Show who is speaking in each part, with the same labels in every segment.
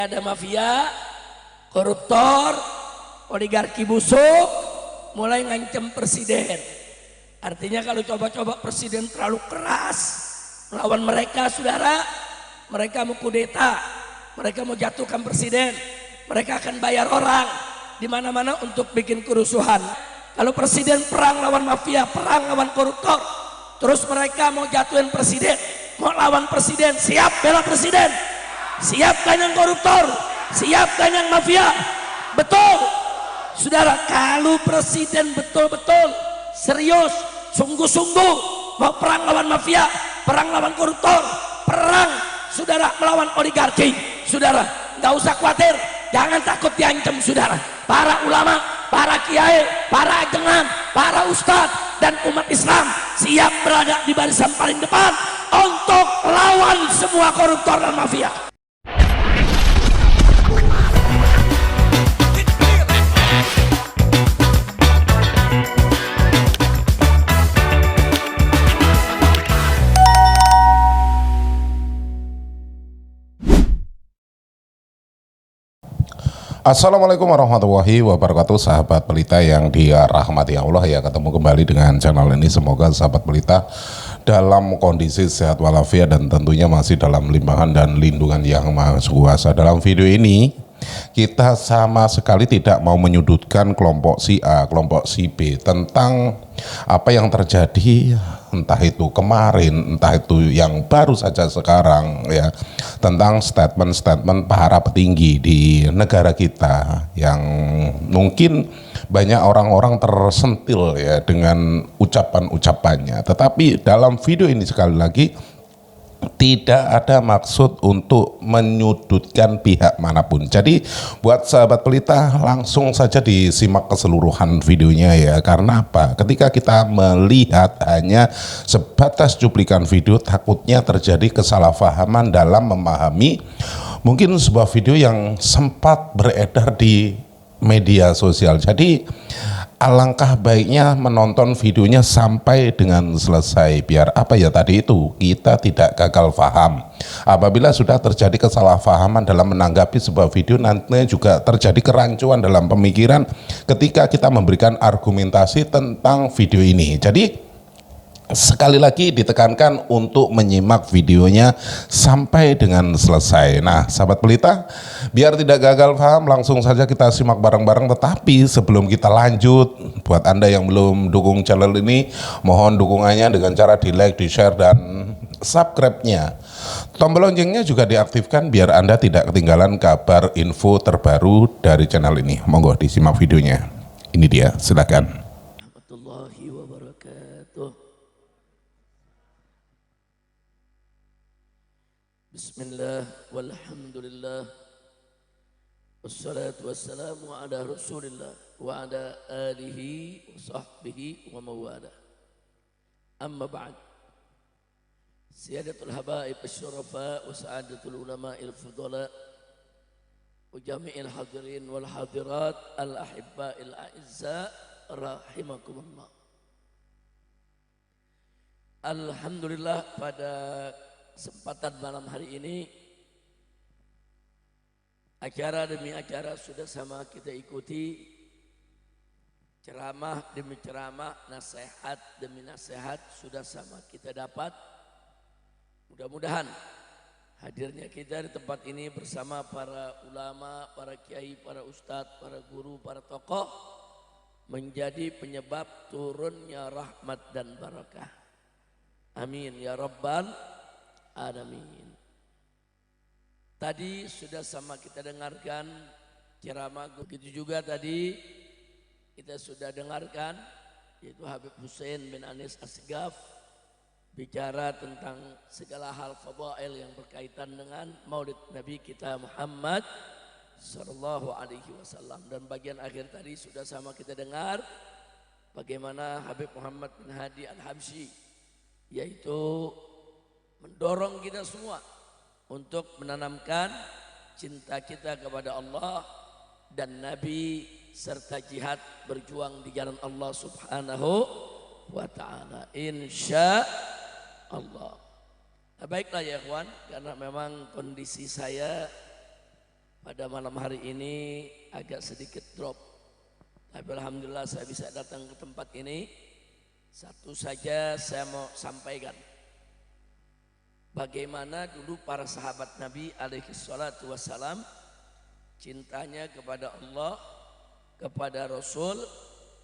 Speaker 1: Ada mafia, koruptor, oligarki busuk, mulai ngancam presiden. Artinya kalau coba-coba presiden terlalu keras melawan mereka, saudara, mereka mau kudeta, mereka mau jatuhkan presiden, mereka akan bayar orang di mana-mana untuk bikin kerusuhan. Kalau presiden perang lawan mafia, perang lawan koruptor, terus mereka mau jatuhin presiden, mau lawan presiden, siap bela presiden? Siapkan yang koruptor, siapkan yang mafia. Betul, saudara. Kalau presiden betul-betul serius, sungguh-sungguh mau perang lawan mafia, perang lawan koruptor, perang, saudara, melawan oligarki, saudara, nggak usah khawatir, jangan takut diancam, saudara. Para ulama, para kiai, para ajengan, para ustadz dan umat Islam siap berada di barisan paling depan untuk lawan semua koruptor dan mafia.
Speaker 2: Assalamualaikum warahmatullahi wabarakatuh, sahabat pelita yang dirahmati Allah ya. Ketemu kembali dengan channel ini, semoga sahabat pelita dalam kondisi sehat walafiat dan tentunya masih dalam limpahan dan lindungan yang maha kuasa. Dalam video ini kita sama sekali tidak mau menyudutkan kelompok si A, kelompok si B tentang apa yang terjadi, entah itu kemarin, entah itu yang baru saja sekarang ya, tentang statement-statement para petinggi di negara kita yang mungkin banyak orang-orang tersentil ya dengan ucapan-ucapannya. Tetapi dalam video ini sekali lagi tidak ada maksud untuk menyudutkan pihak manapun. Jadi buat sahabat pelita langsung saja disimak keseluruhan videonya ya. Karena apa? Ketika kita melihat hanya sebatas cuplikan video, takutnya terjadi kesalahpahaman dalam memahami mungkin sebuah video yang sempat beredar di media sosial. Jadi alangkah baiknya menonton videonya sampai dengan selesai, biar apa ya tadi itu, kita tidak gagal paham. Apabila sudah terjadi kesalahpahaman dalam menanggapi sebuah video, nantinya juga terjadi kerancuan dalam pemikiran ketika kita memberikan argumentasi tentang video ini. Jadi sekali lagi ditekankan untuk menyimak videonya sampai dengan selesai. Nah, sahabat pelita, biar tidak gagal paham, langsung saja kita simak bareng-bareng. Tetapi sebelum kita lanjut, buat Anda yang belum dukung channel ini, mohon dukungannya dengan cara di like, di share, dan subscribe-nya. Tombol loncengnya juga diaktifkan biar Anda tidak ketinggalan kabar info terbaru dari channel ini. Monggo disimak videonya. Ini dia, silakan.
Speaker 1: Bismillah walhamdulillah wassalatu wassalamu ala rasulillah wa ala alihi wa sahbihi wa mawala. Amma ba'd. Siyadatul habaib asyurafa wa sa'adatul ulama il-fudala wa jami'il hadirin wal hadirat al-ahibba il-a'izza rahimakumullah. Alhamdulillah, pada kesempatan malam hari ini acara demi acara sudah sama kita ikuti, ceramah demi ceramah, nasihat demi nasihat sudah sama kita dapat. Mudah-mudahan hadirnya kita di tempat ini bersama para ulama, para kiai, para ustadz, para guru, para tokoh menjadi penyebab turunnya rahmat dan barakah. Amin ya rabbal alamin. Tadi sudah sama kita dengarkan ceramah, begitu juga tadi kita sudah dengarkan yaitu Habib Hussein bin Anis Asgaf bicara tentang segala hal fadail yang berkaitan dengan Maulid Nabi kita Muhammad sallallahu alaihi wasallam. Dan bagian akhir tadi sudah sama kita dengar bagaimana Habib Muhammad bin Hadi Al-Habsyi yaitu mendorong kita semua untuk menanamkan cinta kita kepada Allah dan Nabi serta jihad berjuang di jalan Allah Subhanahu wa ta'ala, insya Allah. Nah, baiklah ya kawan, karena memang kondisi saya pada malam hari ini agak sedikit drop. Tapi alhamdulillah saya bisa datang ke tempat ini. Satu saja saya mau sampaikan. Bagaimana dulu para sahabat Nabi alaihi salatu wassalam cintanya kepada Allah, kepada Rasul,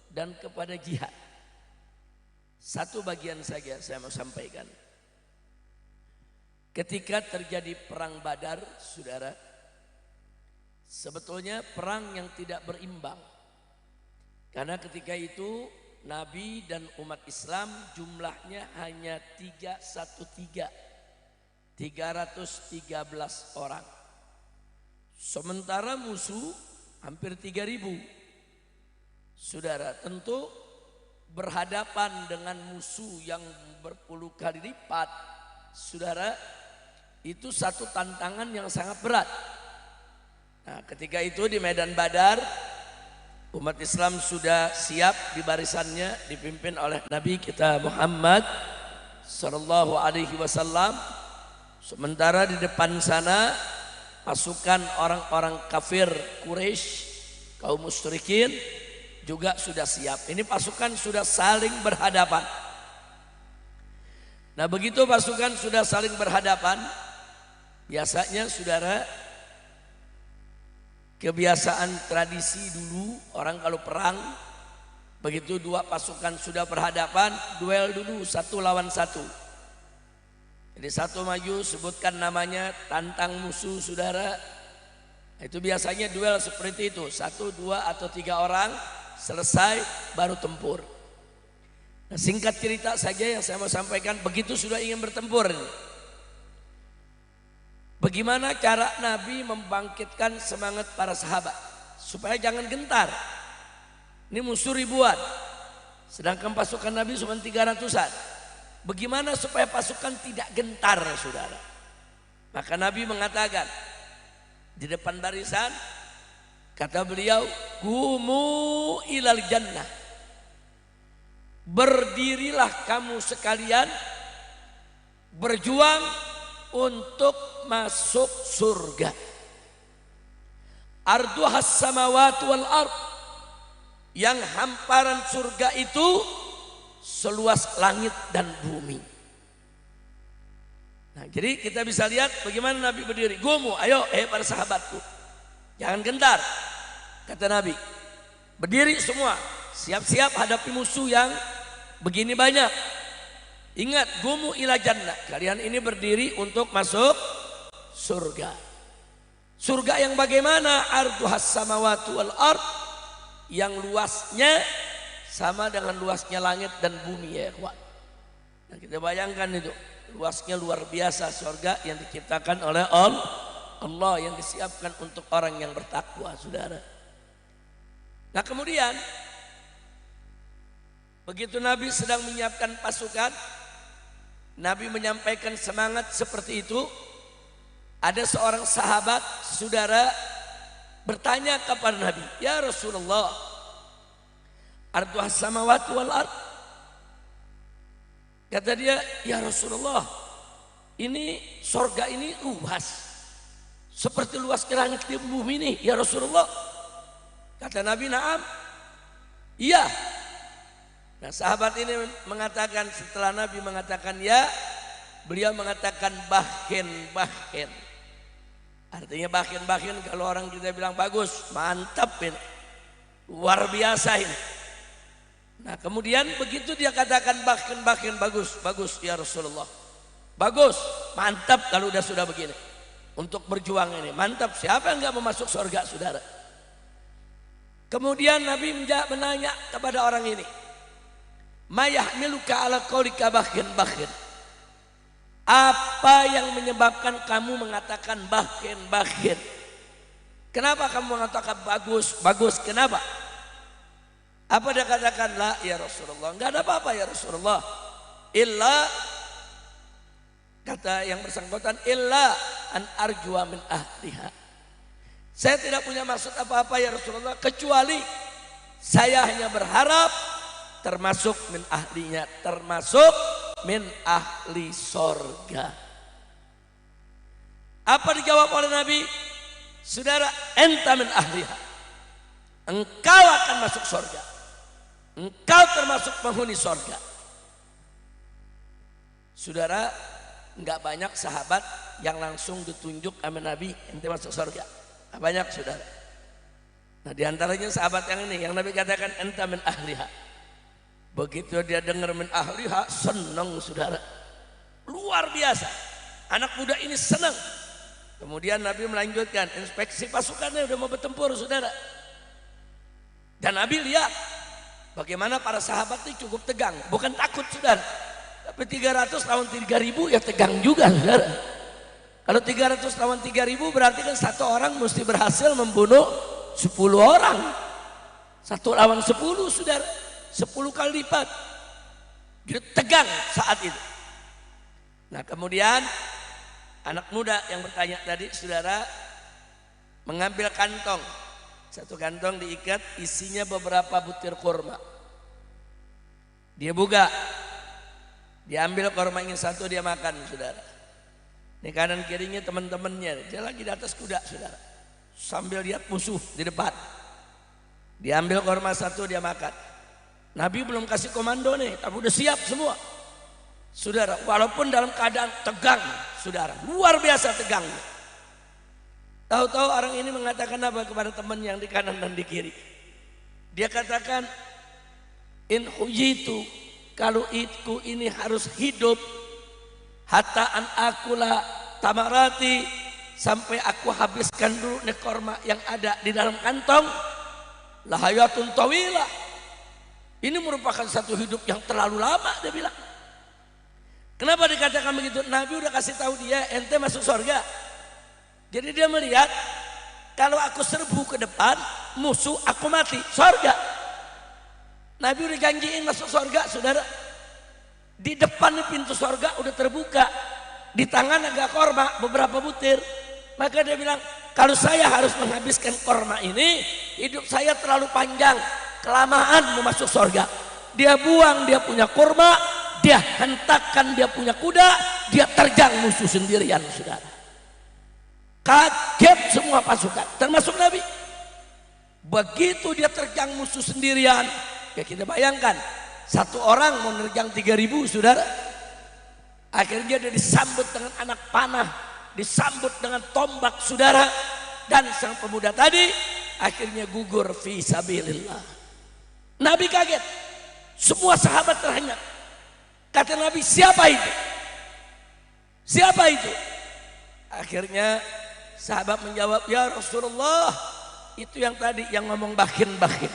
Speaker 1: dan kepada jihad. Satu bagian saja saya mau sampaikan. Ketika terjadi perang Badar, saudara, sebetulnya perang yang tidak berimbang. Karena ketika itu Nabi dan umat Islam jumlahnya hanya 313 orang. Sementara musuh hampir 3.000. Saudara, tentu berhadapan dengan musuh yang berpuluh kali lipat, saudara, itu satu tantangan yang sangat berat. Nah, ketika itu di Medan Badar, umat Islam sudah siap di barisannya dipimpin oleh Nabi kita Muhammad sallallahu alaihi wasallam. Sementara di depan sana pasukan orang-orang kafir Quraisy, kaum musyrikin juga sudah siap. Ini pasukan sudah saling berhadapan. Nah, begitu pasukan sudah saling berhadapan, biasanya saudara, kebiasaan tradisi dulu orang kalau perang, begitu dua pasukan sudah berhadapan, duel dulu satu lawan satu. Jadi satu maju, sebutkan namanya, tantang musuh saudara. Itu biasanya duel seperti itu, 1, 2 atau 3 orang, selesai baru tempur. Nah, singkat cerita saja yang saya mau sampaikan, begitu sudah ingin bertempur, bagaimana cara Nabi membangkitkan semangat para sahabat supaya jangan gentar. Ini musuh ribuan, sedangkan pasukan Nabi cuma 300-an. Bagaimana supaya pasukan tidak gentar, saudara? Maka Nabi mengatakan di depan barisan, kata beliau, "Qumu ilal jannah." Berdirilah kamu sekalian berjuang untuk masuk surga. Arduhas samawati wal ard. Yang hamparan surga itu seluas langit dan bumi. Nah, jadi kita bisa lihat bagaimana Nabi berdiri. Gumu, ayo, para sahabatku, jangan gentar, kata Nabi. Berdiri semua, siap-siap hadapi musuh yang begini banyak. Ingat, gumu ila jannah. Kalian ini berdiri untuk masuk surga. Surga yang bagaimana? Arduhas samawati wal ard. Yang luasnya sama dengan luasnya langit dan bumi, ya ikhwan. Nah, kita bayangkan itu, luasnya luar biasa surga yang diciptakan oleh Allah, yang disiapkan untuk orang yang bertakwa, saudara. Nah, kemudian begitu Nabi sedang menyiapkan pasukan, Nabi menyampaikan semangat seperti itu. Ada seorang sahabat, saudara, bertanya kepada Nabi, "Ya Rasulullah, arduhas samawati wal ard." Kata dia, "Ya Rasulullah, ini surga ini luas, seperti luas langit di bumi ini, ya Rasulullah." Kata Nabi, "Na'am." Iya. Nah, sahabat ini mengatakan, setelah Nabi mengatakan ya, beliau mengatakan bahkin. Artinya bahkin kalau orang kita bilang bagus, mantap ini, luar biasa ini. Nah, kemudian begitu dia katakan bahkin, bagus ya Rasulullah. Bagus, mantap kalau sudah begini. Untuk berjuang ini, mantap. Siapa yang enggak mau masuk surga, saudara? Kemudian Nabi menanya kepada orang ini, "Mayahmiluka ala qaulika bahkin." Apa yang menyebabkan kamu mengatakan bahkin? Kenapa kamu mengatakan bagus? Kenapa? Apa dia katakan? La ya Rasulullah, enggak ada apa-apa ya Rasulullah. Illa, kata yang bersangkutan, illa an arjua min ahliha. Saya tidak punya maksud apa-apa ya Rasulullah, kecuali saya hanya berharap termasuk min ahlinya, termasuk min ahli sorga. Apa dijawab oleh Nabi? Saudara, enta min ahliha. Engkau akan masuk surga. Engkau termasuk penghuni surga. Saudara, enggak banyak sahabat yang langsung ditunjuk sama Nabi ente masuk surga. Enggak banyak, saudara. Nah, diantaranya sahabat yang ini, yang Nabi katakan enta min ahliha. Begitu dia dengar min ahliha, senang, saudara. Luar biasa. Anak muda ini senang. Kemudian Nabi melanjutkan inspeksi pasukannya udah mau bertempur, saudara. Dan Nabi lihat bagaimana para sahabat ini cukup tegang, bukan takut, saudara. Tapi 300 lawan 3000 ya tegang juga, saudara. Kalau 300 lawan 3000 berarti kan satu orang mesti berhasil membunuh 10 orang. 1 lawan 10, saudara. 10 kali lipat. Dia tegang saat itu. Nah, kemudian anak muda yang bertanya tadi, saudara, mengambil kantong. Satu kantong diikat, isinya beberapa butir kurma. Dia buka, dia ambil kurmanya satu, dia makan, saudara. Ini kanan kirinya teman-temannya, dia lagi di atas kuda, saudara. Sambil lihat musuh di depan. Dia ambil kurma satu, dia makan. Nabi belum kasih komando nih, tapi udah siap semua. Saudara, walaupun dalam keadaan tegang, saudara, luar biasa tegangnya. Tahu-tahu orang ini mengatakan apa kepada teman yang di kanan dan di kiri? Dia katakan, in hujitu, kalau itku ini harus hidup, hatta an akula tamarati, sampai aku habiskan dulu nih korma yang ada di dalam kantong, lahayatun tawilah. Ini merupakan satu hidup yang terlalu lama, dia bilang. Kenapa dikatakan begitu? Nabi udah kasih tahu dia, ente masuk surga. Jadi dia melihat, kalau aku serbu ke depan, musuh aku mati, surga. Nabi udah janjiin masuk surga, saudara. Di depan pintu surga udah terbuka. Di tangan agak korma, beberapa butir. Maka dia bilang, kalau saya harus menghabiskan korma ini, hidup saya terlalu panjang, kelamaan mau masuk surga. Dia buang dia punya korma, dia hentakkan dia punya kuda, dia terjang musuh sendirian, saudara. Kaget semua pasukan, termasuk Nabi. Begitu dia terjang musuh sendirian, ya kita bayangkan, satu orang mau nerjang 3000, saudara. Akhirnya dia disambut dengan anak panah, disambut dengan tombak, saudara. Dan sang pemuda tadi akhirnya gugur fi sabilillah. Nabi kaget, semua sahabat terhenyak. Kata Nabi, siapa itu? Siapa itu? Akhirnya sahabat menjawab, ya Rasulullah, itu yang tadi yang ngomong bakin-bakin.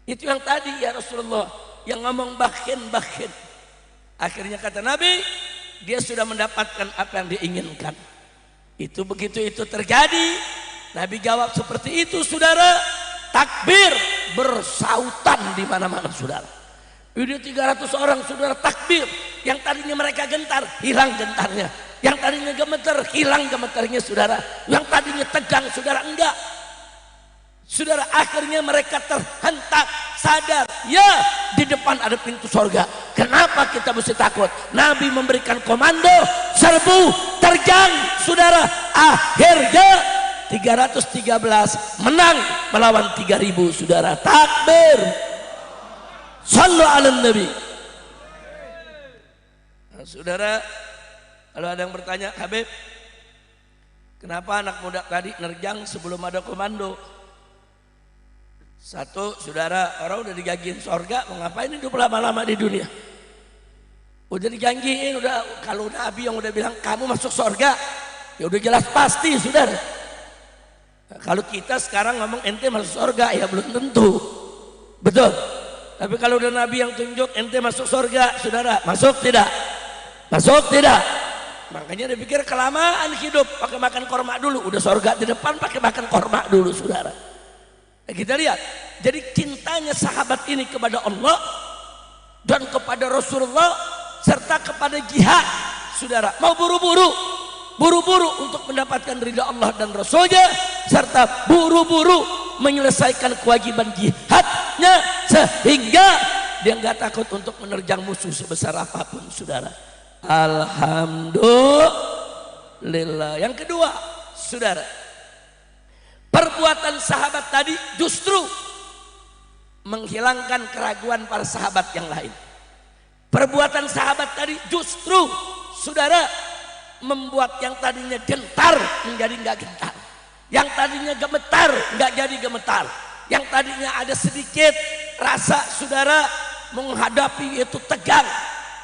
Speaker 1: Itu yang tadi ya Rasulullah, yang ngomong bakin-bakin. Akhirnya kata Nabi, dia sudah mendapatkan apa yang diinginkan. Itu begitu itu terjadi, Nabi jawab seperti itu, saudara. Takbir bersautan di mana-mana, saudara. Ini 300 orang, saudara, takbir. Yang tadinya mereka gentar, hilang gentarnya. Yang tadinya gemeter, hilang gemeternya, saudara. Yang tadinya tegang, saudara, enggak. Saudara, akhirnya mereka terhentak, sadar, ya di depan ada pintu surga. Kenapa kita mesti takut? Nabi memberikan komando, serbu, terjang, saudara. Akhirnya 313 menang melawan 3000, saudara. Takbir. Sallu ala Nabi. Nah, saudara, kalau ada yang bertanya, Habib, kenapa anak muda tadi nerjang sebelum ada komando? Satu, saudara, orang udah dijanjiin surga, mau ngapain hidup lama-lama di dunia? Udah dijanjiin, udah, kalau Nabi yang udah bilang kamu masuk surga, ya udah jelas pasti, saudara. Nah, kalau kita sekarang ngomong ente masuk surga, ya belum tentu, betul. Tapi kalau udah Nabi yang tunjuk ente masuk surga, saudara, masuk tidak? Masuk tidak? Makanya dia pikir kelamaan hidup pakai makan korma dulu, udah surga di depan pakai makan korma dulu, saudara. Nah, kita lihat, jadi cintanya sahabat ini kepada Allah dan kepada Rasulullah serta kepada jihad, saudara. Mau buru-buru untuk mendapatkan ridha Allah dan Rasulnya, serta buru-buru menyelesaikan kewajiban jihadnya sehingga dia nggak takut untuk menerjang musuh sebesar apapun, saudara. Alhamdulillah. Yang kedua, saudara, perbuatan sahabat tadi justru menghilangkan keraguan para sahabat yang lain. Perbuatan sahabat tadi justru, saudara, membuat yang tadinya gentar menjadi nggak gentar, yang tadinya gemetar nggak jadi gemetar, yang tadinya ada sedikit rasa, saudara, menghadapi itu tegang,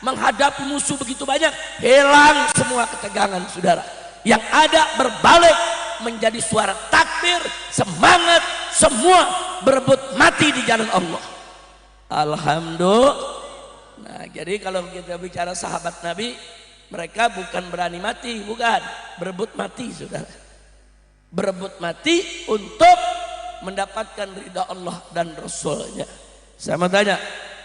Speaker 1: menghadapi musuh begitu banyak, hilang semua ketegangan, saudara. Yang ada berbalik menjadi suara takbir, semangat, semua berebut mati di jalan Allah. Alhamdulillah. Nah, jadi kalau kita bicara sahabat Nabi, mereka bukan berani mati, bukan, berebut mati, saudara. Berebut mati untuk mendapatkan ridha Allah dan Rasulnya. Saya mau tanya,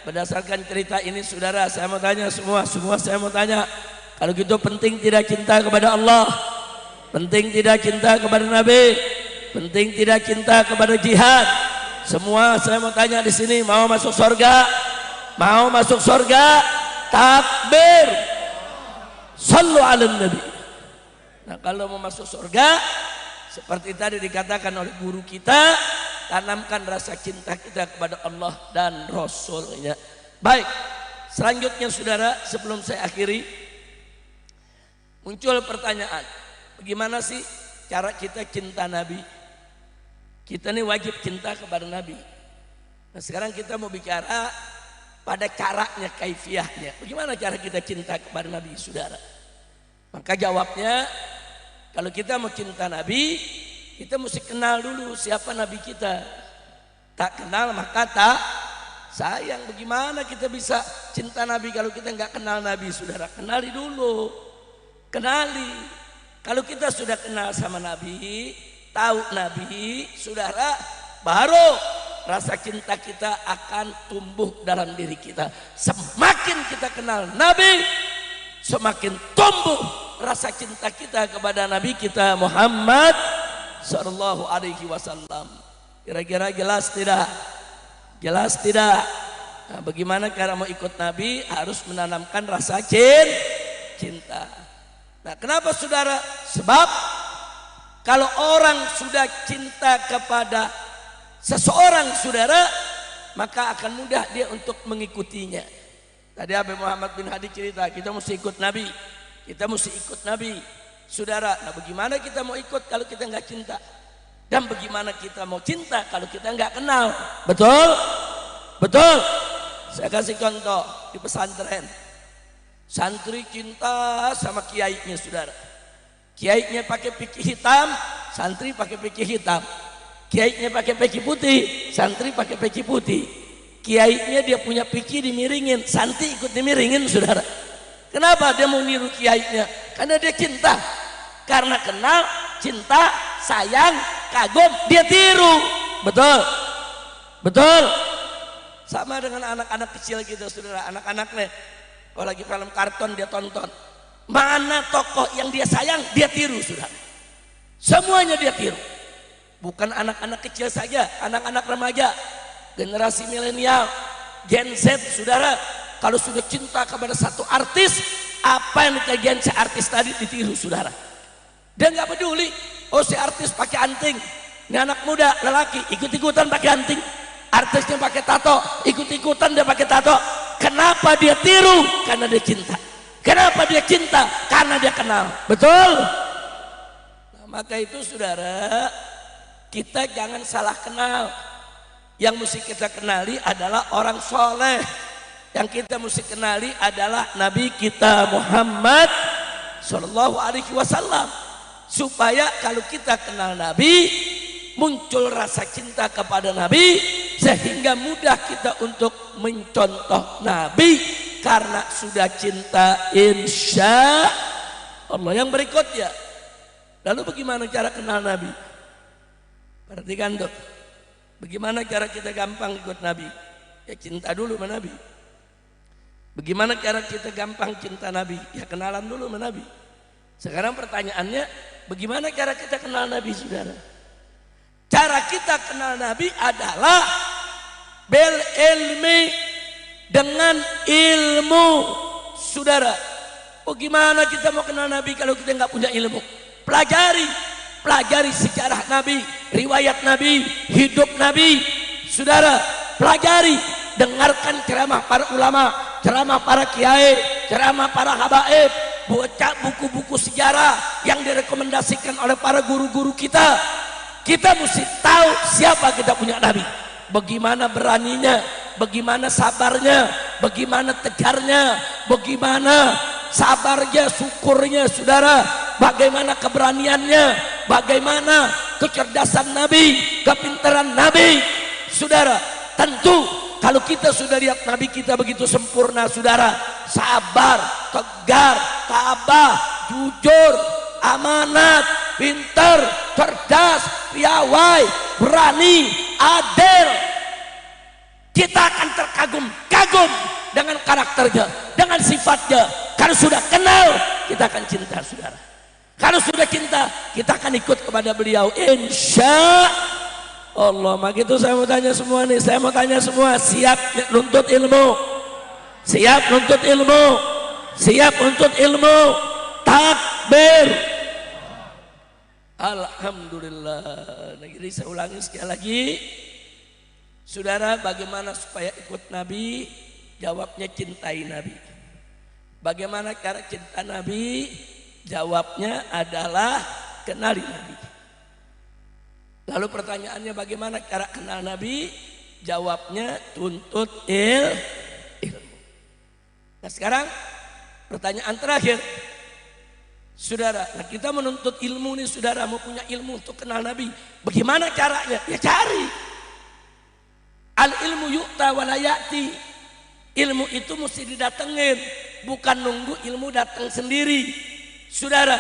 Speaker 1: berdasarkan cerita ini, saudara, saya mau tanya semua saya mau tanya, kalau gitu penting tidak cinta kepada Allah, penting tidak cinta kepada Nabi, penting tidak cinta kepada jihad, semua saya mau tanya di sini, mau masuk surga? Mau masuk surga? Takbir, sallu ala nabi. Nah, kalau mau masuk surga, seperti tadi dikatakan oleh guru kita, tanamkan rasa cinta kita kepada Allah dan Rasulnya. Baik, selanjutnya saudara, sebelum saya akhiri, muncul pertanyaan, bagaimana sih cara kita cinta Nabi? Kita ini wajib cinta kepada Nabi. Nah, sekarang kita mau bicara pada caranya, kaifiahnya. Bagaimana cara kita cinta kepada Nabi, saudara? Maka jawabnya, kalau kita mau cinta Nabi, kita mesti kenal dulu siapa Nabi kita. Tak kenal maka tak sayang. Bagaimana kita bisa cinta Nabi kalau kita nggak kenal Nabi, saudara? Kenali dulu, kenali. Kalau kita sudah kenal sama Nabi, tahu Nabi, saudara, baru rasa cinta kita akan tumbuh dalam diri kita. Semakin kita kenal Nabi, semakin tumbuh rasa cinta kita kepada Nabi kita Muhammad sallallahu alaihi wasallam. Kira-kira jelas tidak? Jelas tidak? Nah, bagaimana cara mau ikut Nabi? Harus menanamkan rasa cinta. Nah, kenapa, saudara? Sebab kalau orang sudah cinta kepada seseorang, saudara, maka akan mudah dia untuk mengikutinya. Tadi Habib Muhammad bin Hadi cerita, kita mesti ikut Nabi, kita mesti ikut Nabi, saudara. Nah, bagaimana kita mau ikut kalau kita nggak cinta? Dan bagaimana kita mau cinta kalau kita nggak kenal? Betul? Betul? Saya kasih contoh di pesantren. Santri cinta sama kiainya, saudara. Kiainya pakai peci hitam, santri pakai peci hitam. Kiainya pakai peci putih, santri pakai peci putih. Kiainya dia punya peci dimiringin, santri ikut dimiringin, saudara. Kenapa dia mau niru kiainya? Karena dia cinta. Karena kenal, cinta, sayang, kagum, dia tiru. Betul? Betul? Sama dengan anak-anak kecil kita, saudara. Anak-anaknya, kalau lagi film karton dia tonton. Mana tokoh yang dia sayang, dia tiru, saudara. Semuanya dia tiru. Bukan anak-anak kecil saja, anak-anak remaja, generasi milenial, Gen Z, saudara. Kalau sudah cinta kepada satu artis, apa yang kejadian si artis tadi ditiru, saudara. Dia nggak peduli, oh si artis pakai anting, ini anak muda lelaki ikut-ikutan pakai anting, artisnya pakai tato, ikut-ikutan dia pakai tato. Kenapa dia tiru? Karena dia cinta. Kenapa dia cinta? Karena dia kenal. Betul? Nah, maka itu, saudara, kita jangan salah kenal. Yang mesti kita kenali adalah orang soleh. Yang kita mesti kenali adalah Nabi kita Muhammad sallallahu alaihi wasallam. Supaya kalau kita kenal Nabi, muncul rasa cinta kepada Nabi, sehingga mudah kita untuk mencontoh Nabi karena sudah cinta, insya Allah. Yang berikutnya, lalu bagaimana cara kenal Nabi? Perhatikan tuh, bagaimana cara kita gampang ikut Nabi? Ya cinta dulu sama Nabi. Bagaimana cara kita gampang cinta Nabi? Ya kenalan dulu sama Nabi. Sekarang pertanyaannya, bagaimana cara kita kenal Nabi, saudara? Cara kita kenal Nabi adalah bil ilmi, dengan ilmu, saudara. Oh, gimana kita mau kenal Nabi kalau kita nggak punya ilmu? Pelajari. pelajari sejarah Nabi, riwayat Nabi, hidup Nabi. Saudara, pelajari, dengarkan ceramah para ulama, ceramah para kiai, ceramah para habaib, baca buku-buku sejarah yang direkomendasikan oleh para guru-guru kita. Kita mesti tahu siapa kita punya Nabi, bagaimana beraninya, bagaimana sabarnya, bagaimana tegarnya, bagaimana sabarnya, syukurnya saudara, bagaimana keberaniannya, bagaimana kecerdasan Nabi, kepintaran Nabi. Saudara, tentu kalau kita sudah lihat Nabi kita begitu sempurna saudara, sabar, tegar, tabah, jujur, amanat, pintar, cerdas, piawai, berani, adil, kita akan terkagum-kagum dengan karakternya, dengan sifatnya. Kalau sudah kenal, kita akan cinta saudara. Kalau sudah cinta, kita akan ikut kepada beliau, insya Allah. Maka itu saya mau tanya semua nih, saya mau tanya semua, siap nuntut ilmu? Siap nuntut ilmu? Siap nuntut ilmu? Takbir. Alhamdulillah. Jadi saya ulangi sekali lagi, saudara, bagaimana supaya ikut Nabi? Jawabnya cintai Nabi. Bagaimana cara cinta Nabi? Jawabnya adalah kenali Nabi. Lalu pertanyaannya bagaimana cara kenal Nabi? Jawabnya tuntut ilmu. Nah sekarang pertanyaan terakhir, saudara, nah kita menuntut ilmu nih saudara, mau punya ilmu untuk kenal Nabi, bagaimana caranya? Ya cari. Al ilmu yu'ta wa la ya'ti. Ilmu itu mesti didatengin, bukan nunggu ilmu datang sendiri saudara.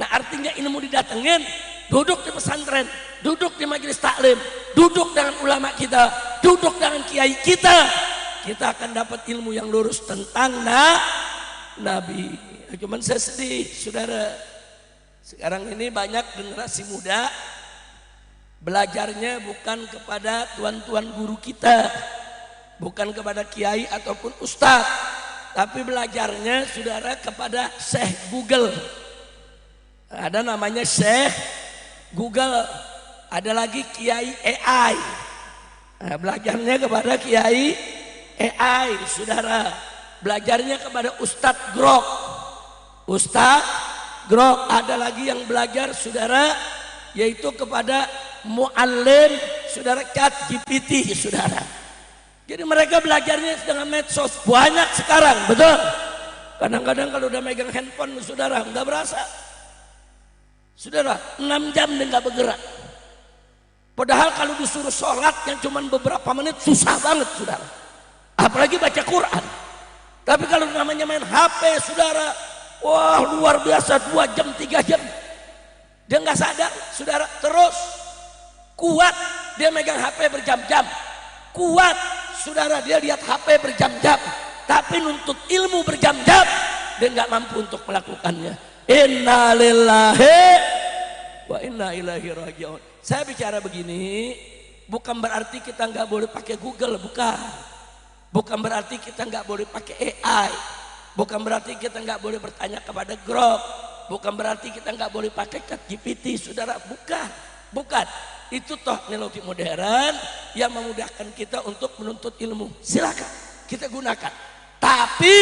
Speaker 1: Nah artinya ilmu didatengin, duduk di pesantren, duduk di majelis taklim, duduk dengan ulama kita, duduk dengan kiai kita, kita akan dapat ilmu yang lurus tentang Nabi. Cuman saya sedih saudara, sekarang ini banyak generasi muda belajarnya bukan kepada tuan-tuan guru kita, bukan kepada kiai ataupun ustadz, tapi belajarnya saudara kepada Syekh Google. Ada namanya Syekh Google, ada lagi Kiai AI. Nah, belajarnya kepada Kiai AI saudara, belajarnya kepada Ustadz Grok. Ustadz Grok, ada lagi yang belajar saudara, yaitu kepada Muallim saudara, ChatGPT saudara. Jadi mereka belajarnya dengan medsos banyak sekarang, betul. Kadang-kadang kalau udah megang handphone saudara nggak berasa, saudara 6 jam dia nggak bergerak. Padahal kalau disuruh sholat yang cuma beberapa menit susah banget saudara, apalagi baca Quran. Tapi kalau namanya main HP saudara, wah luar biasa, 2 jam 3 jam dia nggak sadar saudara. Terus kuat dia megang HP berjam-jam, kuat saudara dia lihat HP berjam-jam, tapi nuntut ilmu berjam-jam dia nggak mampu untuk melakukannya. Inna lillahi wa inna ilaihi raji'un. Saya bicara begini bukan berarti kita nggak boleh pakai Google, bukan berarti kita nggak boleh pakai AI, bukan berarti kita nggak boleh bertanya kepada Grok, bukan berarti kita nggak boleh pakai ChatGPT saudara, bukan. Itu teknologi modern yang memudahkan kita untuk menuntut ilmu. Silakan kita gunakan, tapi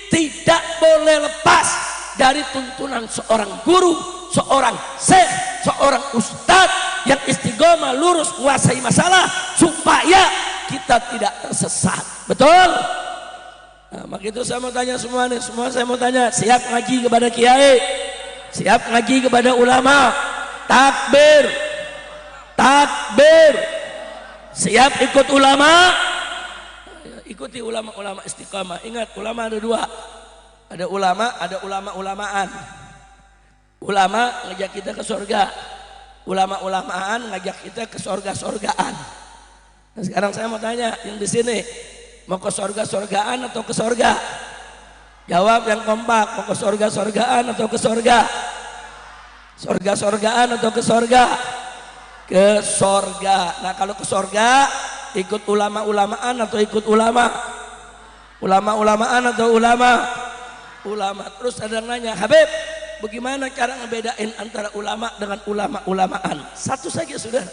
Speaker 1: tidak boleh lepas dari tuntunan seorang guru, seorang syekh, seorang ustadz yang istiqomah lurus menguasai masalah supaya kita tidak tersesat. Betul? Nah, maka itu saya mau tanya semua nih, saya mau tanya, siap ngaji kepada kiai, siap ngaji kepada ulama, takbir. Takbir. Siap ikut ulama? Ikuti ulama-ulama istiqamah. Ingat, ulama ada 2. Ada ulama, ada ulama-ulamaan. Ulama ngajak kita ke surga, ulama-ulamaan ngajak kita ke surga-surgaan. Nah, sekarang saya mau tanya yang di sini, mau ke surga-surgaan atau ke surga? Jawab yang kompak, mau ke surga-surgaan atau ke surga? Surga-surgaan atau ke surga? Ke surga. Nah kalau ke surga ikut ulama-ulamaan atau ikut ulama? Ulama-ulamaan atau ulama? Ulama. Terus ada yang nanya, Habib bagaimana cara ngebedain antara ulama dengan ulama-ulamaan? Satu saja saudara.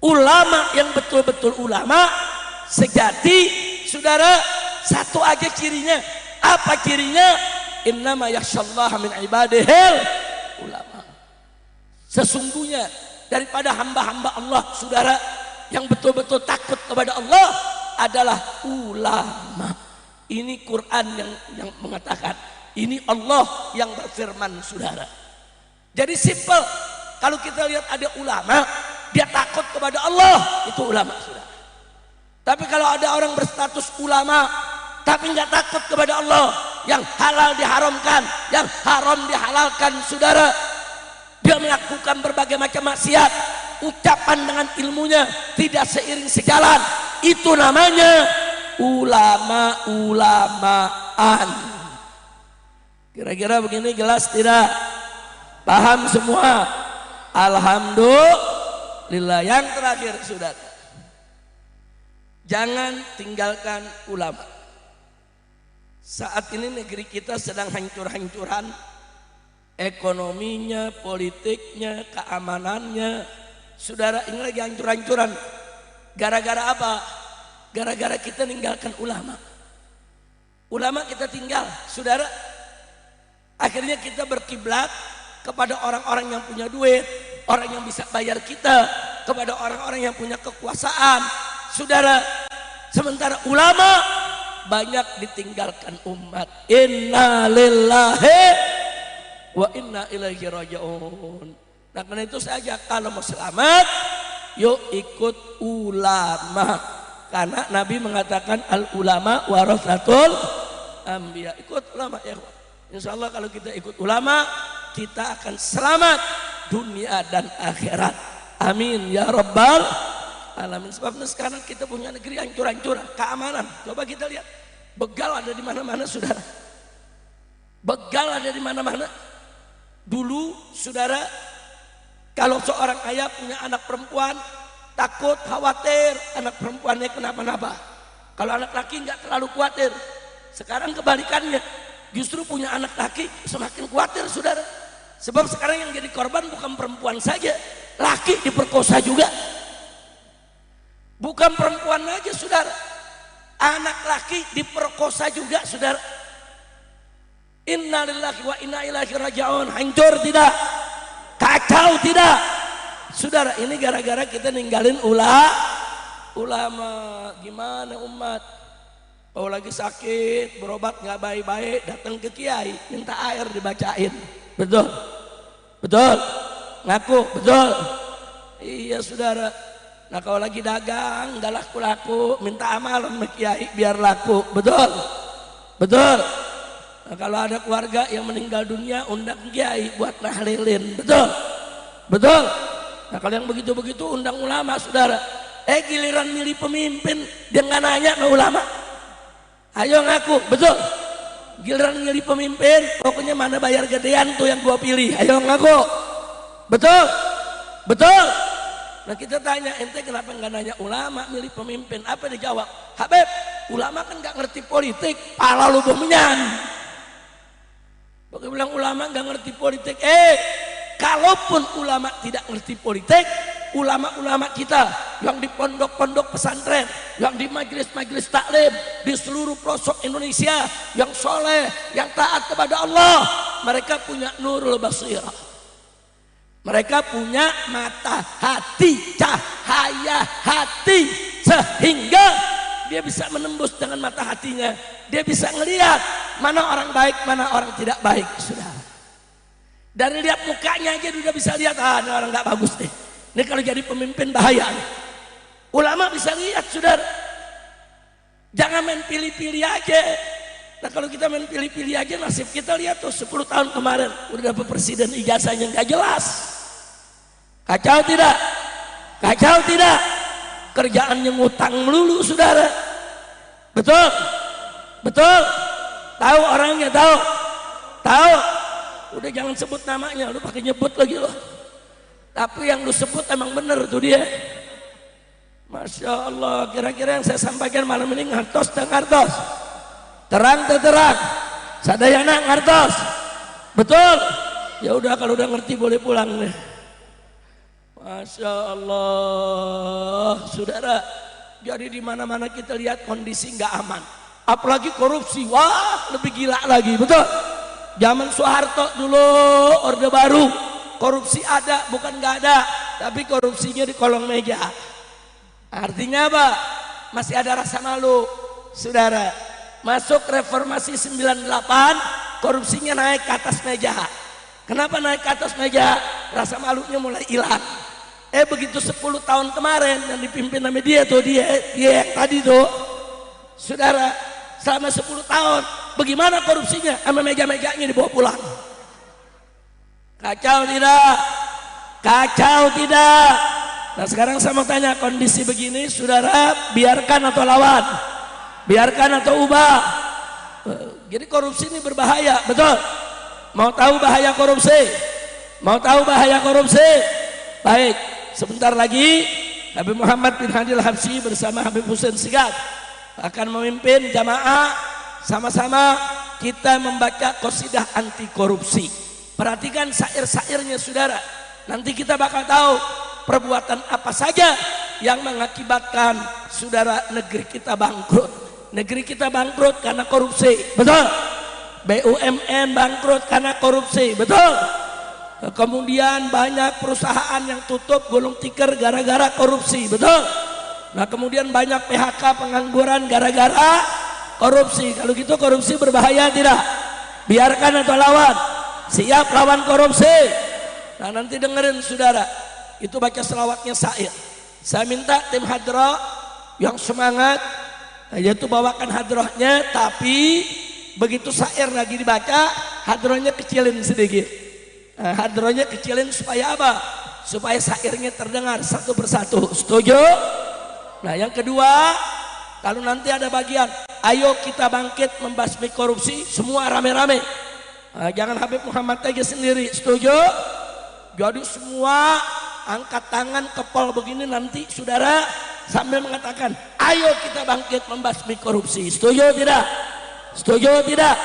Speaker 1: Ulama yang betul-betul ulama sejati saudara, satu aja cirinya. Apa cirinya? Innama yakhsyallaha min ibadihil ulama. Sesungguhnya daripada hamba-hamba Allah saudara yang betul-betul takut kepada Allah adalah ulama. Ini Quran yang mengatakan, ini Allah yang berfirman saudara. Jadi simple, kalau kita lihat ada ulama dia takut kepada Allah, itu ulama saudara. Tapi kalau ada orang berstatus ulama tapi nggak takut kepada Allah, yang halal diharamkan, yang haram dihalalkan saudara, dia melakukan berbagai macam maksiat, ucapan dengan ilmunya tidak seiring sejalan, itu namanya ulama-ulamaan. Kira-kira begini jelas tidak? Paham semua? Alhamdulillah. Yang terakhir saudara, jangan tinggalkan ulama. Saat ini negeri kita sedang hancur-hancuran, ekonominya, politiknya, keamanannya. Saudara, ini lagi hancur-hancuran. Gara-gara apa? Gara-gara kita ninggalkan ulama. Ulama kita tinggal, saudara. Akhirnya kita berkiblat kepada orang-orang yang punya duit, orang yang bisa bayar kita, kepada orang-orang yang punya kekuasaan, saudara. Sementara ulama banyak ditinggalkan umat. Inna lillahi wa inna ilaihi raji'un. Nah karena itu saja kalau mau selamat, yuk ikut ulama. Karena Nabi mengatakan al ulama warasatul anbiya. Ikut ulama ya. Insya Allah kalau kita ikut ulama, kita akan selamat dunia dan akhirat. Amin ya rabbal alamin. Sebabnya sekarang kita punya negeri hancur-hancuran, keamanan. Coba kita lihat, begal ada di mana-mana saudara. Begal ada di mana-mana. Dulu saudara, kalau seorang ayah punya anak perempuan, takut, khawatir anak perempuannya kenapa-napa. Kalau anak laki nggak terlalu khawatir. Sekarang kebalikannya, justru punya anak laki semakin khawatir saudara. Sebab sekarang yang jadi korban bukan perempuan saja, laki diperkosa juga. Bukan perempuan aja saudara, anak laki diperkosa juga saudara. Innalillahi wa inna ilaihi raji'un. Hancur tidak? Kacau tidak? Saudara, ini gara-gara kita ninggalin ulama. Gimana umat? Kalau lagi sakit, berobat nggak baik-baik, datang ke kiai, minta air dibacain. Betul? Betul? Ngaku? Betul? Iya saudara. Nah kalau lagi dagang nggak laku-laku, minta amalan sama kiai biar laku. Betul? Betul? Nah kalau ada keluarga yang meninggal dunia, undang kiai buat nahlilin. Betul? Betul? Nah kalau yang begitu-begitu undang ulama saudara. Giliran milih pemimpin dia nggak nanya ke ulama. Ayo ngaku. Betul? Giliran milih pemimpin, pokoknya mana bayar gedean tuh yang gua pilih. Ayo ngaku. Betul? Betul? Nah kita tanya, ente kenapa nggak nanya ulama milih pemimpin? Apa dijawab? Habib, ulama kan nggak ngerti politik, pala lu menyan. Pokoknya bilang ulama nggak ngerti politik. Kalaupun ulama tidak ngerti politik, ulama-ulama kita yang di pondok-pondok pesantren, yang di majelis-majelis taklim, di seluruh pelosok Indonesia, yang soleh, yang taat kepada Allah, mereka punya nurul basirah. Mereka punya mata hati, cahaya hati, sehingga dia bisa menembus dengan mata hatinya. Dia bisa ngelihat mana orang baik, mana orang tidak baik, saudara. Dari lihat mukanya aja udah bisa lihat, ini orang nggak bagus nih. Ini kalau jadi pemimpin bahaya nih. Ulama bisa lihat, saudara. Jangan main pilih-pilih aja. Nah kalau kita main pilih-pilih aja, nasib kita lihat tuh 10 tahun kemarin udah dapet presiden ijazahnya nggak jelas. Kacau tidak? Kacau tidak? Kerjaannya ngutang melulu saudara. Betul? Betul? Tahu orangnya? Tahu? Tahu? Udah jangan sebut namanya, lu pakai nyebut lagi loh. Tapi yang lu sebut emang bener tuh dia. Masya Allah, kira-kira yang saya sampaikan malam ini ngartos dan ngartos. Terang dan terang. Sadayana ngartos. Betul? Ya udah kalau udah ngerti boleh pulang deh. Masya Allah, saudara. Jadi di mana-mana kita lihat kondisi nggak aman. Apalagi korupsi, wah lebih gila lagi, betul. Zaman Soeharto dulu Orde Baru, korupsi ada, bukan nggak ada, tapi korupsinya di kolong meja. Artinya apa? Masih ada rasa malu, saudara. Masuk reformasi 98, korupsinya naik ke atas meja. Kenapa naik ke atas meja? Rasa malunya mulai hilang. Begitu 10 tahun kemarin yang dipimpin sama dia tuh, dia yang tadi tuh, saudara, selama 10 tahun bagaimana korupsinya? Sama meja-mejanya dibawa pulang. Kacau tidak? Kacau tidak? Nah sekarang saya mau tanya, kondisi begini saudara biarkan atau lawan? Biarkan atau ubah? Jadi korupsi ini berbahaya, betul? Mau tahu bahaya korupsi? Mau tahu bahaya korupsi? Baik, sebentar lagi Habib Muhammad bin Hadi Al-Habsyi bersama Habib Hussein Sigaf akan memimpin jamaah, sama-sama kita membaca qasidah anti korupsi. Perhatikan syair-syairnya saudara. Nanti kita bakal tahu perbuatan apa saja yang mengakibatkan saudara negeri kita bangkrut. Negeri kita bangkrut karena korupsi, betul? BUMN bangkrut karena korupsi, betul? Kemudian banyak perusahaan yang tutup gulung tikar gara-gara korupsi, betul? Nah kemudian banyak PHK, pengangguran gara-gara korupsi. Kalau gitu korupsi berbahaya tidak? Biarkan atau lawan? Siap lawan korupsi? Nah nanti dengerin saudara, itu baca selawatnya syair. Saya minta tim hadroh yang semangat, yaitu bawakan hadrohnya, tapi begitu syair lagi dibaca, hadrohnya kecilin sedikit. Hadrohnya kecilin supaya apa? Supaya syairnya terdengar satu persatu. Setuju? Nah yang kedua, kalau nanti ada bagian ayo kita bangkit membasmi korupsi, semua rame-rame. Jangan Habib Muhammad aja sendiri. Setuju? Jadi semua angkat tangan kepal begini nanti saudara sambil mengatakan ayo kita bangkit membasmi korupsi. Setuju tidak? Setuju tidak?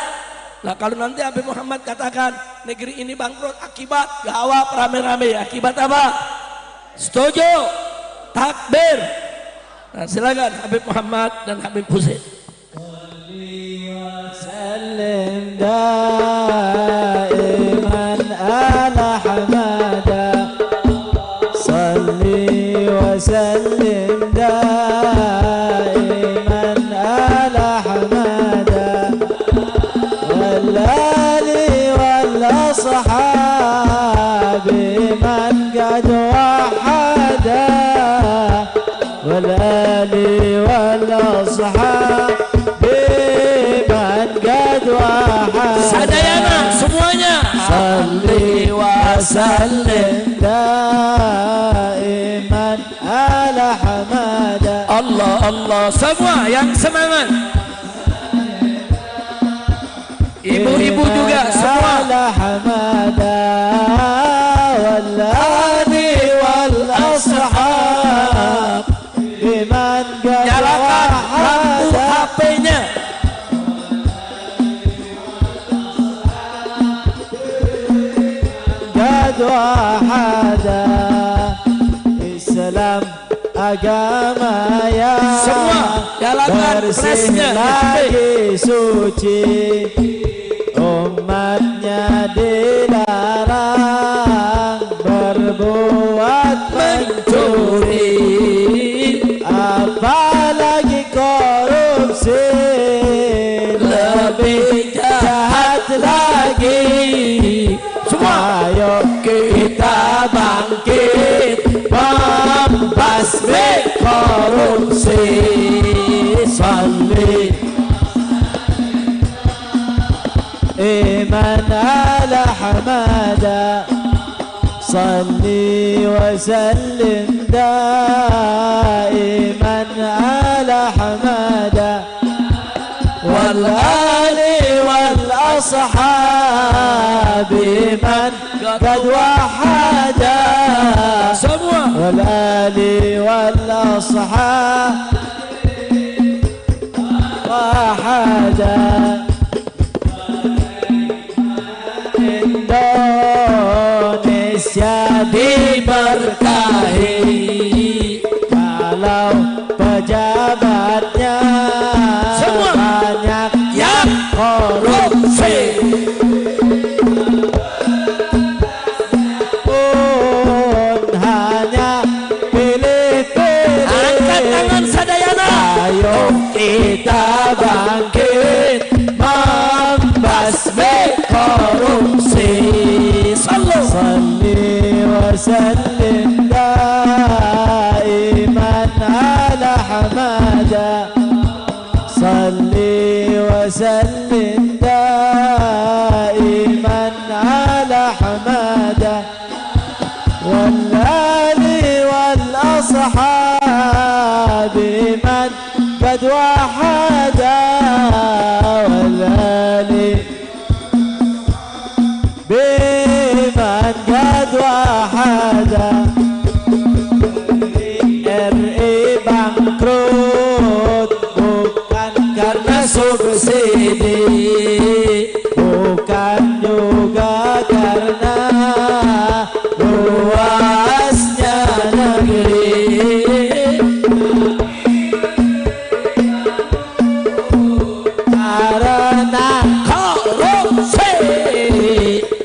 Speaker 1: Nah kalau nanti Habib Muhammad katakan negeri ini bangkrut akibat gawat rame-rame, akibat apa? Setuju? Takbir. Nah silakan Habib Muhammad dan Habib Hussein.
Speaker 3: Sallim daiman ala hamada, salli wa sallim daiman ala hamada, wal ali wal ashabi man qad wahada, wal ali wal ashabi
Speaker 1: Sadayana semuanya.
Speaker 3: Salli wa sallim daiman ala hamada.
Speaker 1: Allah Allah, semua yang semangat. Ibu-ibu juga semua.
Speaker 3: Ala hamada wal ali wal ashab biman qad
Speaker 1: Nyalakan lampu HP-nya.
Speaker 3: wahada, Islam agama yang
Speaker 1: semua jalankan presnya
Speaker 3: lagi suci, umatnya dilarang berbuat mencuri, apalagi korupsi, lebih jahat lagi. Ayo kita bangkit membasmi korupsi. Salli iman ala hamada, salli wa sallim daiman ala hamada, wal ali wal ashabi man qad wahada,
Speaker 1: semua
Speaker 3: wal ali wal ashabi wahada. Indonesia
Speaker 1: diberkahi.
Speaker 3: kalau pejabatnya
Speaker 1: Semua
Speaker 3: banyak
Speaker 1: yang korupsi,
Speaker 3: pun hanya pilih-pilih.
Speaker 1: angkat tangan sadayana.
Speaker 3: Ayo
Speaker 1: Kita bangkit membasmi korupsi. Sallu.
Speaker 3: صلي وسلم دائما على حماده صلي وسلم دائما على حماده والآل والأصحاب من قد وحدا والآل بمن قد وحدا RI bangkrut bukan karena subsidi, bukan juga karena luasnya negeri, karena
Speaker 1: Korupsi.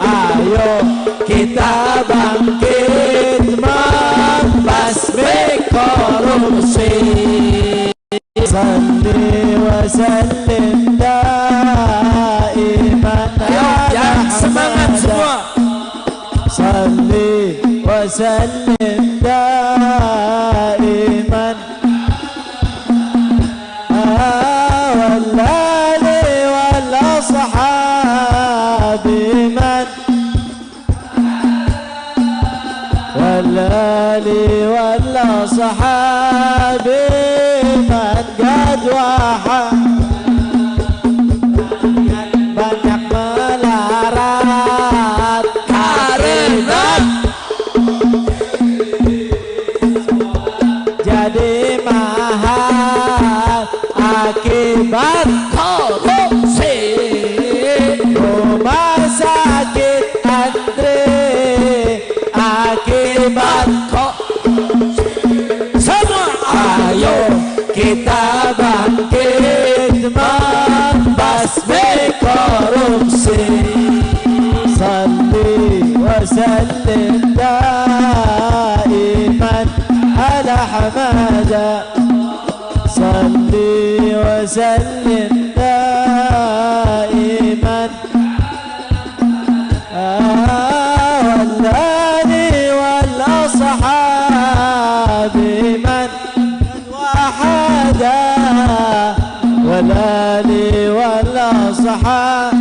Speaker 3: ayo kita bangkit membasmi korupsi. Salli wa sallim daiman
Speaker 1: Ayo yang semangat semua.
Speaker 3: Salli wa sallim daiman والآل والأصحاب من والآل والأصحاب من قد وحد banyak melarat
Speaker 1: Karena
Speaker 3: jadi mahal akibat
Speaker 1: korupsi.
Speaker 3: rumah sakit antri akibat
Speaker 1: Semua
Speaker 3: ayo kita bangkit membasmi korupsi. Salli wa sallim daiman ala hamada salli wa sallim daiman والآل والأصحاب من وحدا والآل والأصحاب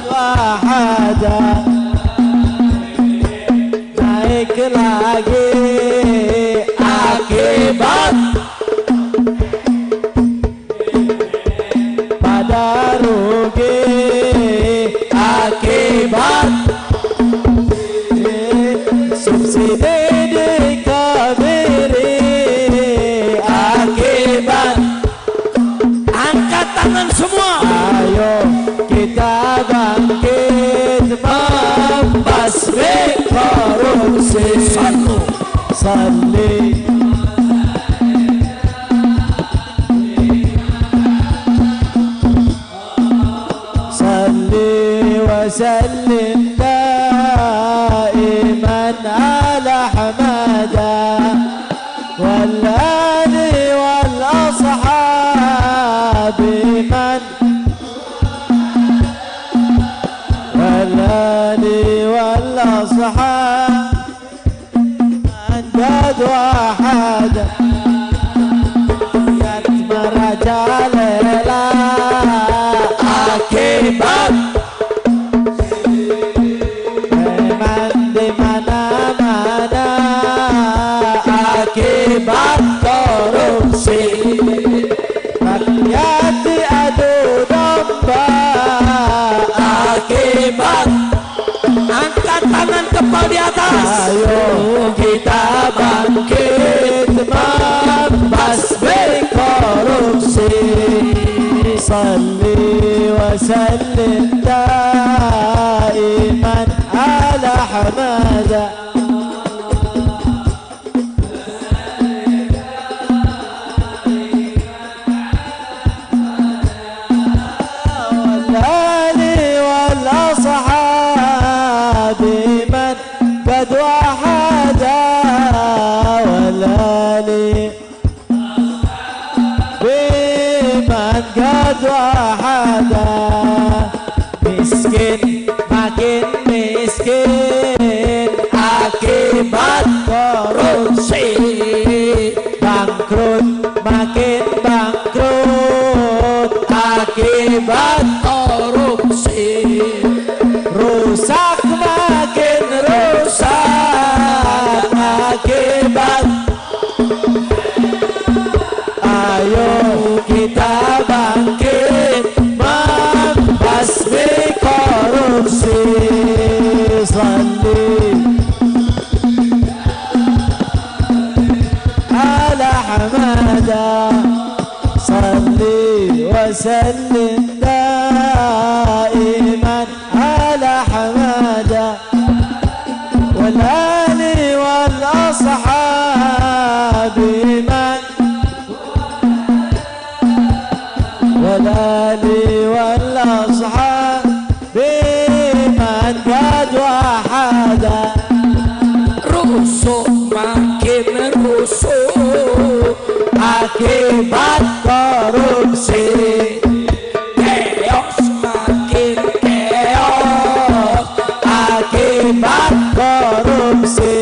Speaker 3: وحدا naik lagi akibat pada rugi akibat subsidi dikebiri akibat
Speaker 1: angkat tangan semua.
Speaker 3: ayo kita bangkit membasmi korupsi.
Speaker 1: Sallu.
Speaker 3: Salli salli wa sallim daiman ala hamada والآل والأصحاب من والآل والأصحاب من قد وحد يتم رجال لا
Speaker 1: Akibat
Speaker 3: Preman di mana-mana akibat korupsi. Rakyat diadu domba akibat.
Speaker 1: angkat tangan kepala di atas.
Speaker 3: Ayo kita bangkit membasmi korupsi. Salli wa sallim daiman على حمادة والآل والأصحاب من قد وحدا والآل بمن قد وحدا miskin makin miskin akibat korupsi bangkrut makin bangkrut akibat korupsi rusak makin rusak akibat ayo kita bangkit membasmi korupsi salli ala hamada salli wa sallim daiman ala hamada wal ali wal ashabi man والآل والأصحاب بمن قد وحدا
Speaker 1: rusuh makin rusuh
Speaker 3: akibat korupsi
Speaker 1: keos makin keos
Speaker 3: akibat korupsi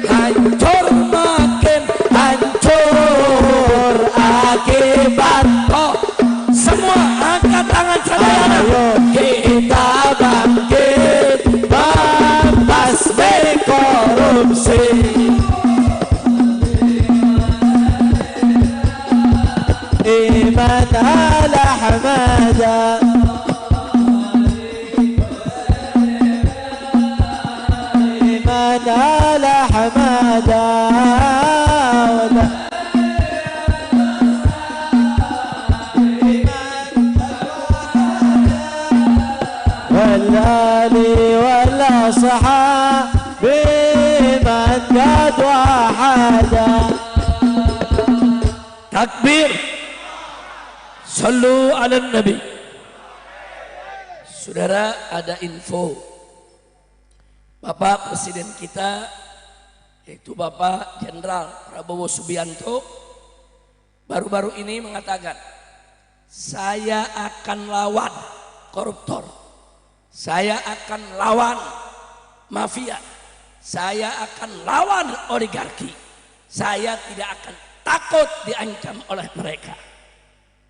Speaker 1: hancur makin
Speaker 3: hancur akibat
Speaker 1: semua angkat tangan saudara.
Speaker 3: ayo kita bangkit membasmi korupsi iman ala hamada iman ala hamada والآل والأصحاب بمن قد وحدا
Speaker 1: Takbir. Sallu ala Nabi. Saudara, ada info. Bapak Presiden kita, yaitu Bapak Jenderal Prabowo Subianto, baru-baru ini mengatakan, saya akan lawan koruptor. Saya akan lawan mafia. Saya akan lawan oligarki. Saya tidak akan takut diancam oleh mereka.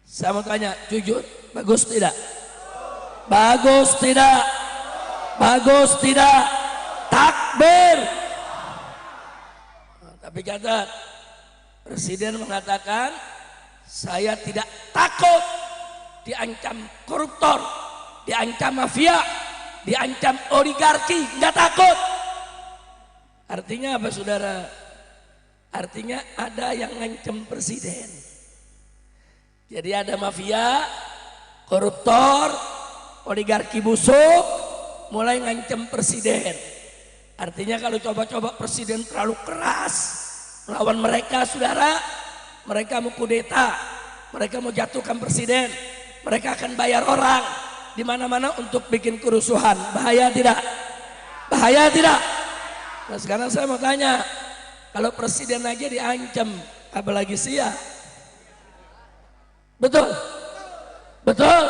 Speaker 1: Saya mau tanya, jujur, bagus tidak? Bagus tidak? Bagus tidak? Takbir. Nah, tapi catat, Presiden mengatakan, saya tidak takut diancam koruptor, diancam mafia, diancam oligarki, nggak takut. Artinya apa saudara? Artinya ada yang ngancam presiden. Jadi ada mafia, koruptor, oligarki busuk, mulai ngancam presiden. Artinya kalau coba-coba presiden terlalu keras melawan mereka saudara, mereka mau kudeta, mereka mau jatuhkan presiden, mereka akan bayar orang di mana-mana untuk bikin kerusuhan. Bahaya tidak? Bahaya tidak? Nah sekarang saya mau tanya, kalau presiden aja diancam, apalagi sia? Betul? Betul?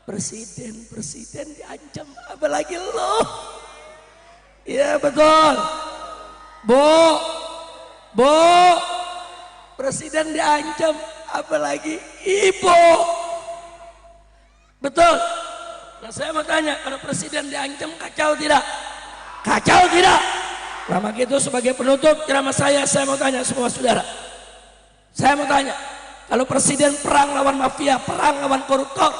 Speaker 1: Presiden diancam, apalagi lo? Iya betul. Bu, presiden diancam, apalagi ibu? Betul? Nah saya mau tanya, kalau presiden diancam kacau tidak? Kacau tidak? Nah maka itu sebagai penutup ceramah saya mau tanya semua saudara. Saya mau tanya, kalau presiden perang lawan mafia, perang lawan koruptor,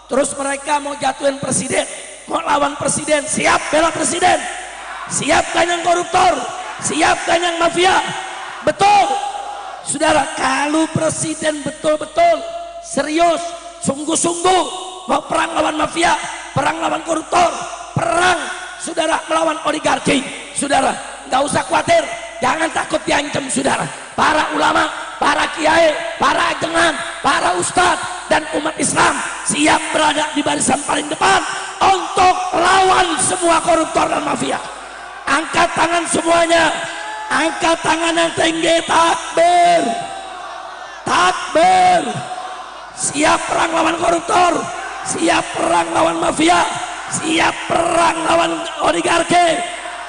Speaker 1: terus mereka mau jatuhin presiden, mau lawan presiden, siap bela presiden? Siap kan yang koruptor? Siap kan yang mafia? Betul? Saudara, kalau presiden betul-betul serius, sungguh-sungguh mau perang lawan mafia, perang lawan koruptor, perang saudara melawan oligarki. Saudara nggak usah khawatir, jangan takut diancam saudara. Para ulama, para kiai, para ajengan, para ustadz dan umat Islam siap berada di barisan paling depan untuk lawan semua koruptor dan mafia. Angkat tangan semuanya, angkat tangan yang tinggi, takbir, takbir. Siap perang lawan koruptor, siap perang lawan mafia, siap perang lawan oligarki,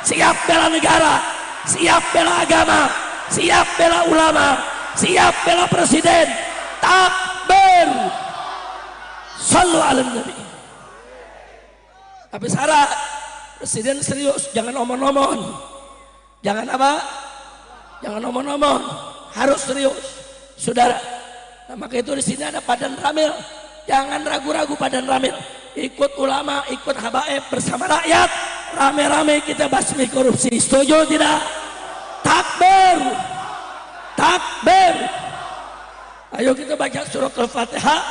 Speaker 1: siap bela negara, siap bela agama, siap bela ulama, siap bela presiden. Takbir. Sallu ala nabi. Tapi syarat presiden serius, jangan omong-omong. Jangan apa? Jangan omong-omong, harus serius, saudara. Nah, maka itu di sini ada Badan Ramil. Jangan ragu-ragu Badan Ramil. Ikut ulama, ikut habaib bersama rakyat. Rame-rame kita basmi korupsi. Setuju tidak? Takbir, takbir. Ayo kita baca surat Al-Fatihah.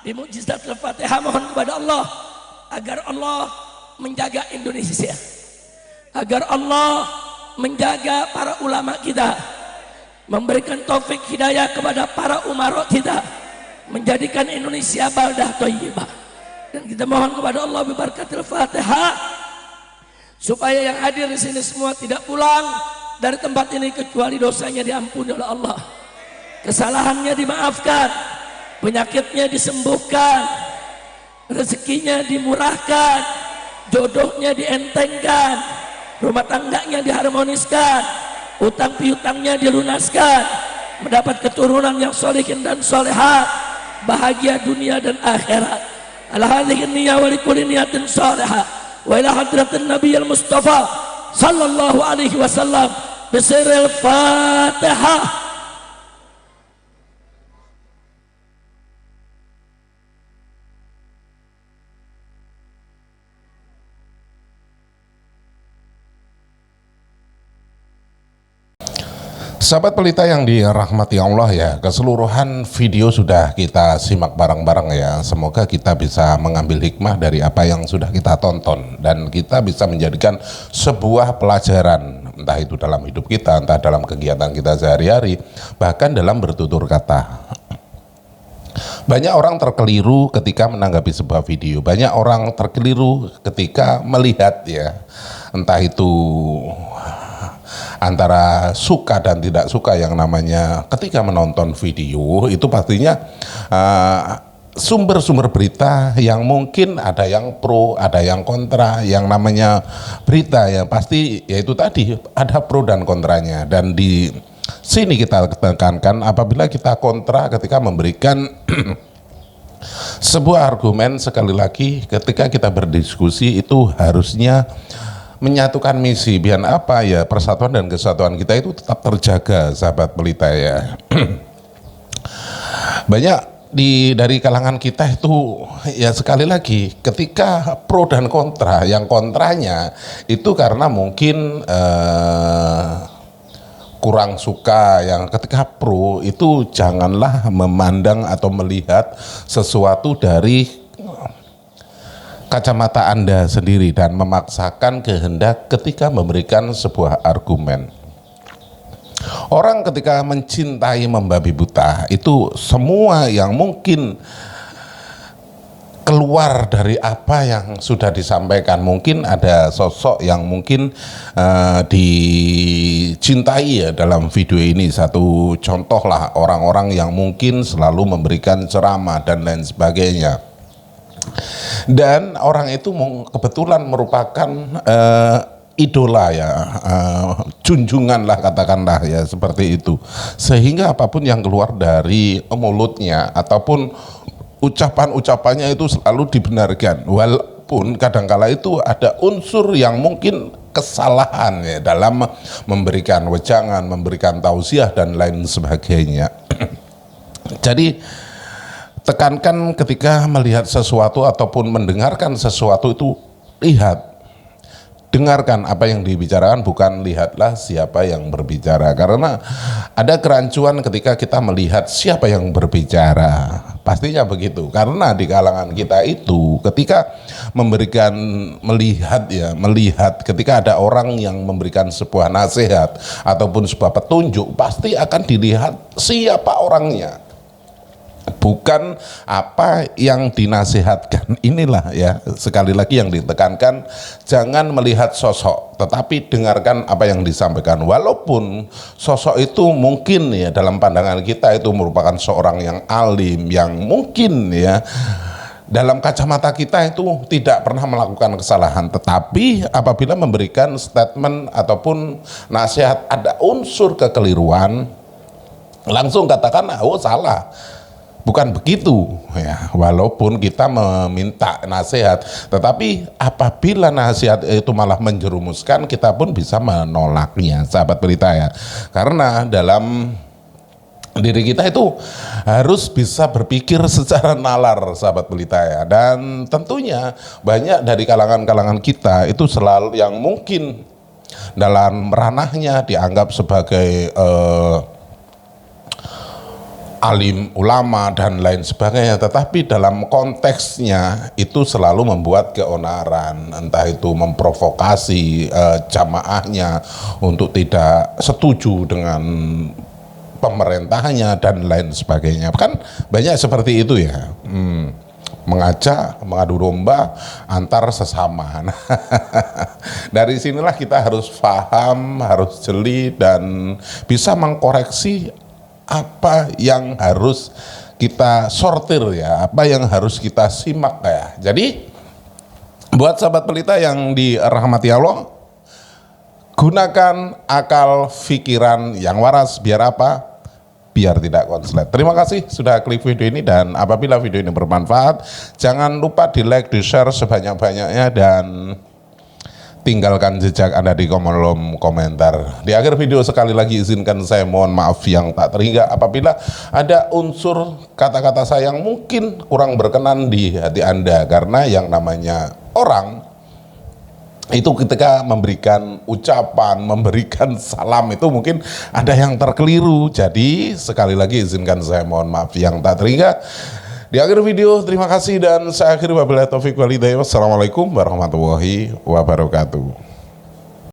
Speaker 1: Di mukjizat Al-Fatihah mohon kepada Allah agar Allah menjaga Indonesia, agar Allah menjaga para ulama kita, memberikan taufik hidayah kepada para umarok kita, menjadikan Indonesia baldah thayyibah. Dan kita mohon kepada Allah berberkatil Fatihah supaya yang hadir di sini semua tidak pulang dari tempat ini kecuali dosanya diampuni oleh Allah, kesalahannya dimaafkan, penyakitnya disembuhkan, rezekinya dimurahkan, jodohnya dientengkan, rumah tangganya diharmoniskan, utang piutangnya dilunaskan, mendapat keturunan yang solihin dan solehat, bahagia dunia dan akhirat. Ala hadhihi niyya wa likulli niyatin salihah wa ila hadratin nabiyil mustafa sallallahu alaihi wasallam bisirril Fatihah.
Speaker 2: Sahabat pelita yang dirahmati Allah ya, keseluruhan video sudah kita simak bareng-bareng ya. Semoga kita bisa mengambil hikmah dari apa yang sudah kita tonton dan kita bisa menjadikan sebuah pelajaran, entah itu dalam hidup kita, entah dalam kegiatan kita sehari-hari, bahkan dalam bertutur kata. Banyak orang terkeliru ketika menanggapi sebuah video, banyak orang terkeliru ketika melihat ya, entah itu antara suka dan tidak suka. Yang namanya ketika menonton video itu pastinya sumber-sumber berita yang mungkin ada yang pro, ada yang kontra. Yang namanya berita ya pasti yaitu tadi ada pro dan kontranya, dan di sini kita tekankan apabila kita kontra ketika memberikan sebuah argumen, sekali lagi ketika kita berdiskusi itu harusnya menyatukan misi, biar apa ya, persatuan dan kesatuan kita itu tetap terjaga, sahabat pelita ya. Banyak dari kalangan kita itu ya, sekali lagi ketika pro dan kontra, yang kontranya itu karena mungkin kurang suka, yang ketika pro itu janganlah memandang atau melihat sesuatu dari kacamata Anda sendiri dan memaksakan kehendak ketika memberikan sebuah argumen. Orang ketika mencintai membabi buta itu semua yang mungkin keluar dari apa yang sudah disampaikan. Mungkin ada sosok yang mungkin dicintai ya dalam video ini. Satu contoh lah, orang-orang yang mungkin selalu memberikan ceramah dan lain sebagainya. Dan orang itu kebetulan merupakan idola ya, junjungan lah katakanlah ya, seperti itu. Sehingga apapun yang keluar dari mulutnya ataupun ucapan-ucapannya itu selalu dibenarkan, walaupun kadangkala itu ada unsur yang mungkin kesalahan ya dalam memberikan wejangan, memberikan tausiah dan lain sebagainya. Jadi tekankan ketika melihat sesuatu ataupun mendengarkan sesuatu itu, lihat dengarkan apa yang dibicarakan, bukan lihatlah siapa yang berbicara. Karena ada kerancuan ketika kita melihat siapa yang berbicara. Pastinya begitu. Karena di kalangan kita itu ketika melihat ketika ada orang yang memberikan sebuah nasihat ataupun sebuah petunjuk, pasti akan dilihat siapa orangnya, bukan apa yang dinasihatkan. Inilah ya, sekali lagi yang ditekankan, jangan melihat sosok, tetapi dengarkan apa yang disampaikan. Walaupun sosok itu mungkin ya dalam pandangan kita itu merupakan seorang yang alim, yang mungkin ya dalam kacamata kita itu tidak pernah melakukan kesalahan, tetapi apabila memberikan statement ataupun nasihat ada unsur kekeliruan, langsung katakan, oh salah. Bukan begitu ya, walaupun kita meminta nasihat, tetapi apabila nasihat itu malah menjerumuskan, kita pun bisa menolaknya, sahabat pelita ya. Karena dalam diri kita itu harus bisa berpikir secara nalar, sahabat pelita ya. Dan tentunya banyak dari kalangan-kalangan kita itu selalu yang mungkin dalam ranahnya dianggap sebagai alim, ulama dan lain sebagainya, tetapi dalam konteksnya itu selalu membuat keonaran, entah itu memprovokasi jamaahnya untuk tidak setuju dengan pemerintahnya dan lain sebagainya. Kan banyak seperti itu ya, mengadu domba antar sesama. Dari sinilah kita harus paham, harus jeli dan bisa mengkoreksi apa yang harus kita sortir ya, apa yang harus kita simak ya. Jadi buat sahabat pelita yang dirahmati Allah, gunakan akal pikiran yang waras, biar apa? Biar tidak konslet. Terima kasih sudah klik video ini, dan apabila video ini bermanfaat, jangan lupa di like, di share sebanyak-banyaknya, dan tinggalkan jejak Anda di kolom komentar. Di akhir video sekali lagi izinkan saya mohon maaf yang tak terhingga apabila ada unsur kata-kata saya yang mungkin kurang berkenan di hati Anda, karena yang namanya orang itu ketika memberikan ucapan, memberikan salam itu mungkin ada yang terkeliru. Jadi sekali lagi izinkan saya mohon maaf yang tak terhingga. Di akhir video, terima kasih dan saya akhiri wabillahi taufiq wal hidayah. Wassalamualaikum warahmatullahi wabarakatuh.